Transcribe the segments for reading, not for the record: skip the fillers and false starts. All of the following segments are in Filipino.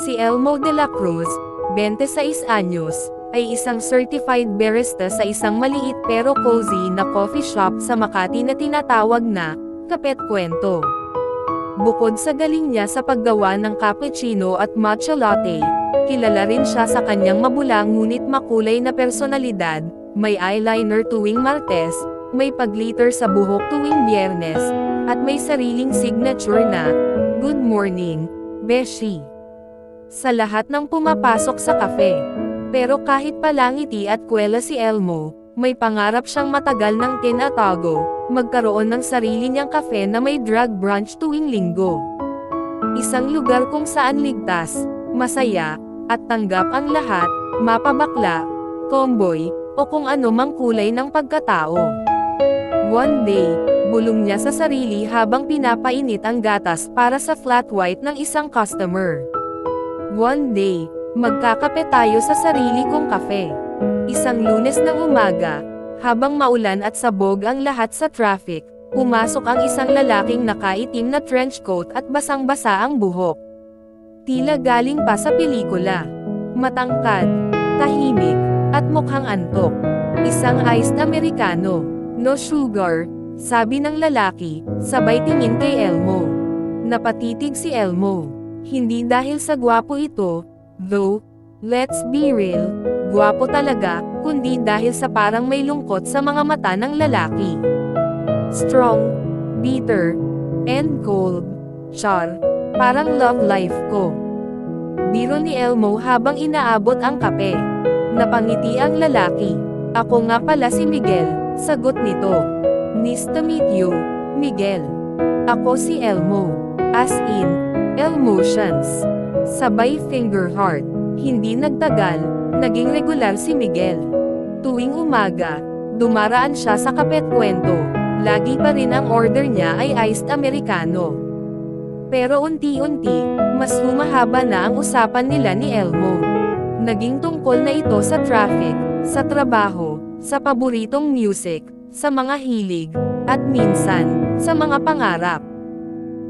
Si Elmo de la Cruz, 26 anyos, ay isang certified barista sa isang maliit pero cozy na coffee shop sa Makati na tinatawag na Kapet Kwento. Bukod sa galing niya sa paggawa ng cappuccino at matcha latte, kilala rin siya sa kanyang mabula ngunit makulay na personalidad, may eyeliner tuwing Martes, may pag-glitter sa buhok tuwing Biyernes, at may sariling signature na, "Good morning, Beshi," sa lahat ng pumapasok sa kafe. Pero kahit palangiti at kwela si Elmo, may pangarap siyang matagal ng tinatago, magkaroon ng sarili niyang kafe na may drag brunch tuwing Linggo. Isang lugar kung saan ligtas, masaya, at tanggap ang lahat, mapabakla, tomboy, o kung ano mang kulay ng pagkatao. One day, bulong niya sa sarili habang pinapainit ang gatas para sa flat white ng isang customer. One day, magkakape tayo sa sarili kong kafe. Isang Lunes ng umaga, habang maulan at sabog ang lahat sa traffic, pumasok ang isang lalaking nakaitim na trench coat at basang-basa ang buhok. Tila galing pa sa pelikula. Matangkad, tahimik, at mukhang antok. Isang iced americano, no sugar, sabi ng lalaki, sabay tingin kay Elmo. Napatitig si Elmo. Hindi dahil sa gwapo ito, though, let's be real, gwapo talaga, kundi dahil sa parang may lungkot sa mga mata ng lalaki. Strong, bitter, and cold. Char, parang love life ko. Biro ni Elmo habang inaabot ang kape. Napangiti ang lalaki. Ako nga pala si Miguel, sagot nito. Nice to meet you, Miguel. Ako si Elmo. As in, Elmotions. Sabay finger heart. Hindi nagtagal, naging regular si Miguel. Tuwing umaga, dumaraan siya sa Kapet Kwento. Lagi pa rin ang order niya ay iced americano. Pero unti-unti, mas humahaba na ang usapan nila ni Elmo. Naging tungkol na ito sa traffic, sa trabaho, sa paboritong music, sa mga hilig, at minsan, sa mga pangarap.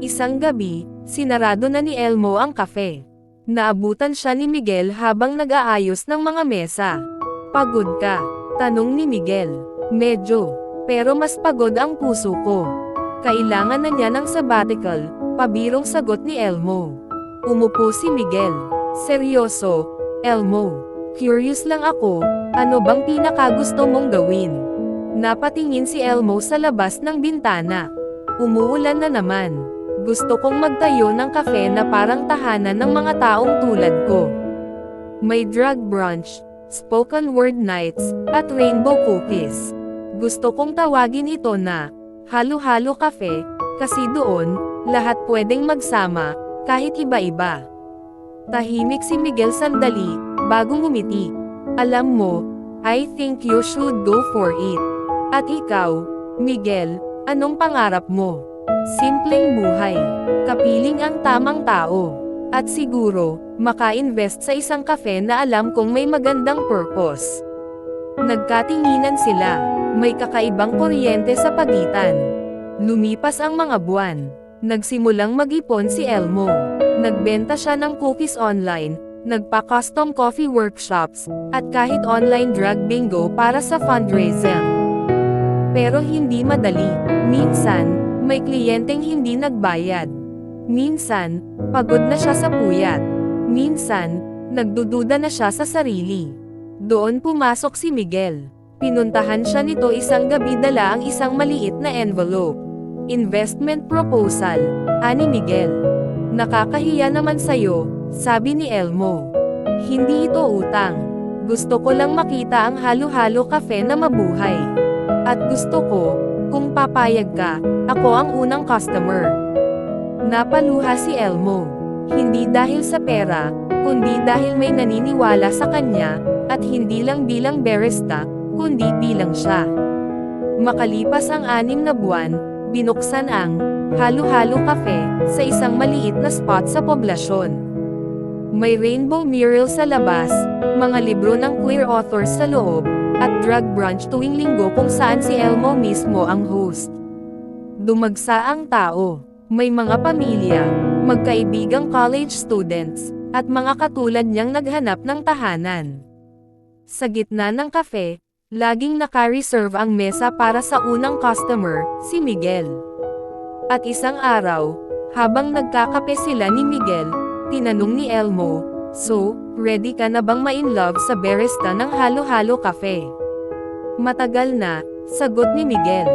Isang gabi, sinarado na ni Elmo ang kafe. Naabutan siya ni Miguel habang nag-aayos ng mga mesa. "Pagod ka?" tanong ni Miguel. "Medyo, pero mas pagod ang puso ko. Kailangan na niya ng sabbatical," pabirong sagot ni Elmo. Umupo si Miguel. "Seryoso, Elmo? Curious lang ako, ano bang pinakagusto mong gawin?" Napatingin si Elmo sa labas ng bintana. "Umuulan na naman. Gusto kong magtayo ng kafe na parang tahanan ng mga taong tulad ko. May drag brunch, spoken word nights, at rainbow cookies. Gusto kong tawagin ito na halo-halo kafe, kasi doon, lahat pwedeng magsama, kahit iba-iba." Tahimik si Miguel sandali, bago ngumiti. "Alam mo, I think you should go for it. At ikaw, Miguel, anong pangarap mo?" "Simpleng buhay. Kapiling ang tamang tao. At siguro, maka-invest sa isang kafe na alam kong may magandang purpose." Nagkatinginan sila. May kakaibang kuryente sa pagitan. Lumipas ang mga buwan. Nagsimulang mag-ipon si Elmo. Nagbenta siya ng cookies online, nagpa-custom coffee workshops, at kahit online drug bingo para sa fundraising. Pero hindi madali. Minsan, may kliyenteng hindi nagbayad. Minsan, pagod na siya sa puyat. Minsan, nagdududa na siya sa sarili. Doon pumasok si Miguel. Pinuntahan siya nito isang gabi, dala ang isang maliit na envelope. "Investment proposal," ani Miguel. "Nakakahiya naman sa'yo," sabi ni Elmo. "Hindi ito utang. Gusto ko lang makita ang halo-halo kafe na mabuhay. At gusto ko, kung papayag ka, ako ang unang customer." Napaluha si Elmo. Hindi dahil sa pera, kundi dahil may naniniwala sa kanya, at hindi lang bilang barista, kundi bilang siya. Makalipas ang 6 na buwan, binuksan ang halo-halo cafe sa isang maliit na spot sa poblasyon. May rainbow mural sa labas, mga libro ng queer authors sa loob, at drag brunch tuwing Linggo kung saan si Elmo mismo ang host. Dumagsa ang tao. May mga pamilya, magkaibigang college students, at mga katulad niyang naghanap ng tahanan. Sa gitna ng kafe, laging naka-reserve ang mesa para sa unang customer, si Miguel. At isang araw, habang nagkakape sila ni Miguel, tinanong ni Elmo, "So, ready ka na bang ma-inlove sa barista ng Halo Halo Cafe?" "Matagal na," sagot ni Miguel.